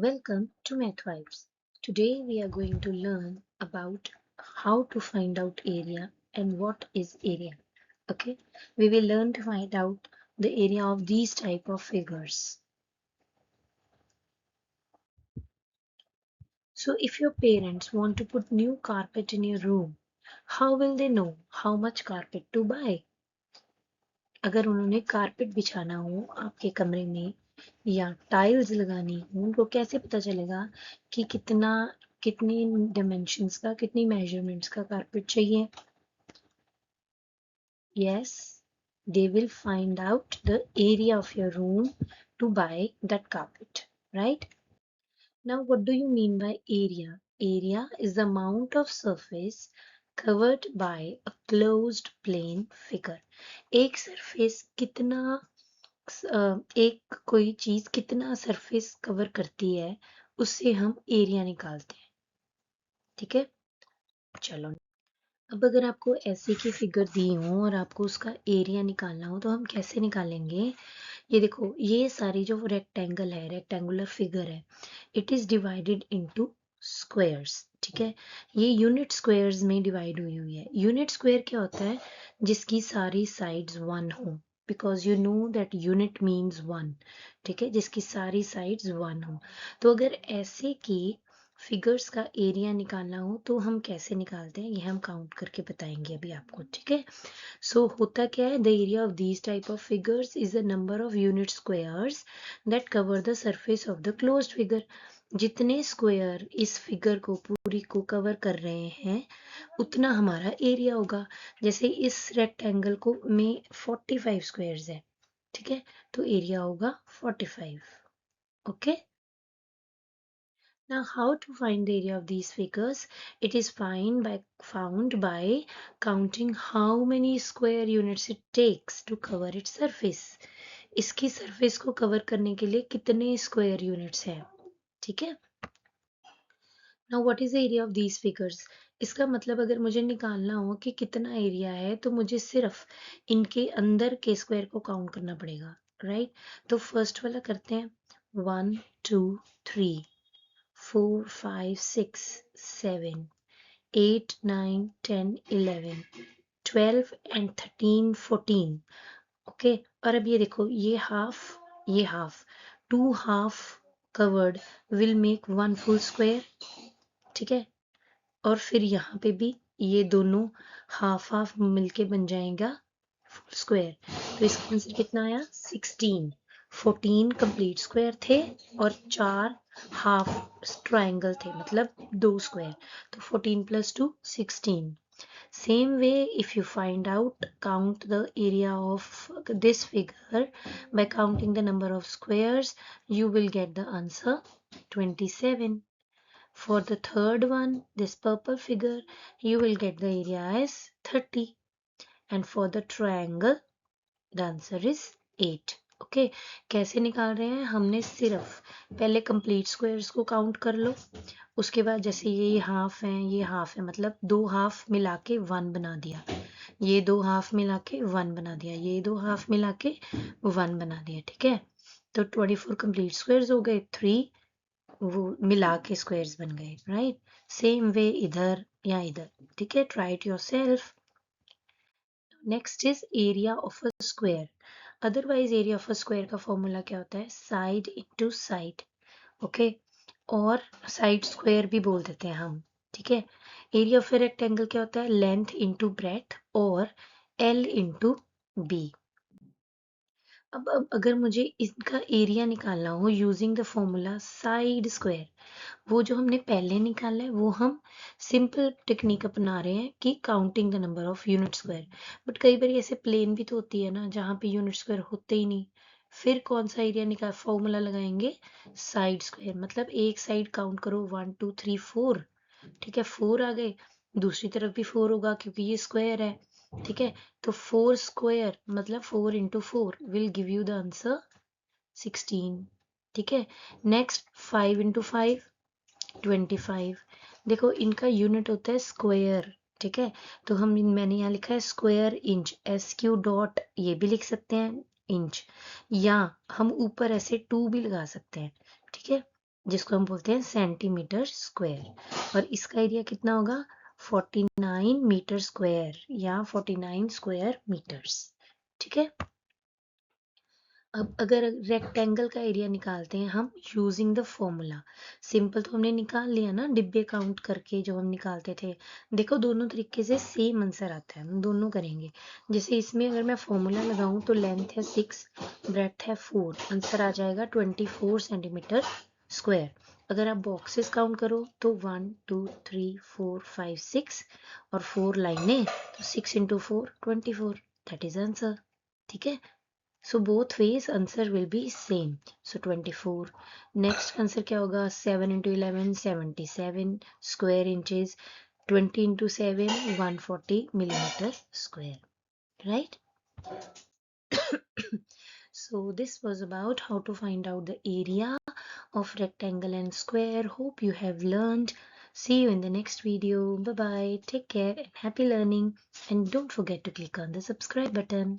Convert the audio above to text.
Welcome to Math Vibes. Today we are going to learn about how to find out area and what is area. Okay, we will learn to find out the area of these type of figures. So if your parents want to put new carpet in your room, how will they know how much carpet to buy? अगर उन्होंने carpet बिछाना हो आपके कमरे में या tiles लगानी हो उनको कैसे पता चलेगा कि कितनी डिमेंशंस का कितनी मेजरमेंट्स का कारपेट चाहिए yes they will find out the area of your room to buy that carpet right now what do you mean by area is the amount of surface covered by a closed plane figure एक surface कितना एक कोई चीज कितना surface cover करती है उससे हम एरिया निकालते हैं ठीक है चलो अब अगर आपको ऐसे की फिगर दी हो और आपको उसका एरिया निकालना हो तो हम कैसे निकालेंगे ये देखो ये सारी जो रेक्टेंगल है रेक्टेंगुलर फिगर है it is divided into squares ठीक है ये यूनिट स्क्वायर्स में डिवाइड हुई है यूनिट स्क्वायर क्या होता है जिसकी सारी साइड्स वन हो because you know that unit means one ठीक है जिसकी सारी साइड्स वन हो तो अगर ऐसे की फिगर्स का एरिया निकालना हो तो हम कैसे निकालते हैं ये हम काउंट करके बताएंगे अभी आपको ठीक है सो होता क्या है the area of these type of figures is the number of unit squares that cover the surface of the closed figure जितने स्क्वायर इस फिगर को पूरी को कवर कर रहे हैं उतना हमारा एरिया होगा जैसे इस रेक्टेंगल को में 45 स्क्वायर्स है ठीक है तो एरिया होगा 45 okay Now, how to find the area of these figures? It is found by counting how many square units it takes to cover its surface. इसकी सरफेस को कवर करने के लिए कितने स्क्वायर यूनिट्स हैं ठीक है now what is the area of these figures इसका मतलब अगर मुझे निकालना हो कि कितना एरिया है तो मुझे सिर्फ इनके अंदर के स्क्वायर को काउंट करना पड़ेगा राइट तो फर्स्ट वाला करते हैं 1 2 3 4 5 6 7 8 9 10 11 12 and 13 14 ओके और अब ये देखो ये half two half covered will make one full square ठीक है और फिर यहाँ पे भी ये दोनों हाफ हाफ मिलके बन जाएगा फुल स्क्वायर तो इसका आंसर कितना आया 16 14 कंप्लीट स्क्वायर थे और 4 हाफ ट्रायंगल थे मतलब 2 स्क्वायर तो 14 plus 2 16 same way if you find out count the area of this figure by counting the number of squares you will get the answer 27 for the third one this purple figure you will get the area as 30 and for the triangle the answer is 8 okay कैसे निकाल रहे हैं हमने सिर्फ पहले complete squares को count कर लो उसके बाद जैसे ये हाफ है मतलब दो हाफ मिला के वन बना दिया ये दो हाफ मिला के वन बना दिया ये दो हाफ मिला के वन बना दिया ठीक है तो 24 कंप्लीट स्क्वायर्स हो गए 3 वो मिला के स्क्वायर्स बन गए राइट सेम वे इधर या इधर ठीक है try it yourself next is area of a square otherwise area of a square का फॉर्मूला क्या होता है साइड इनटू साइड ओके और साइड स्क्वायर भी बोल देते हैं हम ठीक है एरिया ऑफ ए रेक्टेंगल क्या होता है लेंथ इनटू ब्रेथ और एल इनटू बी अब अगर मुझे इसका एरिया निकालना हो using the formula side square वो जो हमने पहले निकाला है वो हम सिंपल टेक्निक अपना रहे हैं कि counting the number of unit square but कई बार ऐसे प्लेन भी तो होती है ना जहाँ पे यूनिट स्क्वायर होते ही नहीं फिर कौन सा एरिया निकाल फॉर्मूला लगाएंगे साइड स्क्वायर मतलब एक साइड काउंट करो 1 2 3 4 ठीक है 4 आ गए दूसरी तरफ भी 4 होगा क्योंकि ये स्क्वायर है ठीक है तो 4 स्क्वायर मतलब 4 into 4 will give you the answer 16 ठीक है नेक्स्ट 5 इंटू 5 25 देखो इनका यूनिट होता है स्क्वायर ठीक है तो हम मैंने यहाँ लिखा है स्क्वायर इंच SQ डॉट ये भी लिख सकते हैं इंच या हम ऊपर ऐसे 2 भी लगा सकते हैं ठीक है जिसको हम बोलते हैं सेंटीमीटर स्क्वायर, और इसका एरिया कितना होगा 49 मीटर स्क्वायर या 49 स्क्वायर मीटर्स। ठीक है, अब अगर रेक्टेंगल का एरिया निकालते हैं हम यूजिंग द फॉर्मूला, सिंपल तो हमने निकाल लिया ना डिब्बे काउंट करके जो हम निकालते थे। देखो दोनों तरीके से सेम आंसर आता है, हम दोनों करेंगे। जैसे इसमें अगर मैं फॉर्मूला लगाऊं तो लेंथ है 6, ब्रेड्थ है 4, आंसर आ जाएगा 24 सेंटीमीटर स्क्वायर। अगर आप बॉक्सेस काउंट करो तो 1 2 3 4 5 6 और 4 लाइनें, तो 6 × 4 24, दैट इज आंसर। ठीक है, so both ways answer will be same, so 24. next answer क्या होगा 7 × 11 77 square inches, 20 × 7 140 millimeter square, right? So this was about how to find out the area of rectangle and square. Hope you have learned. See you in the next video. Bye bye, take care and happy learning, and don't forget to click on the subscribe button.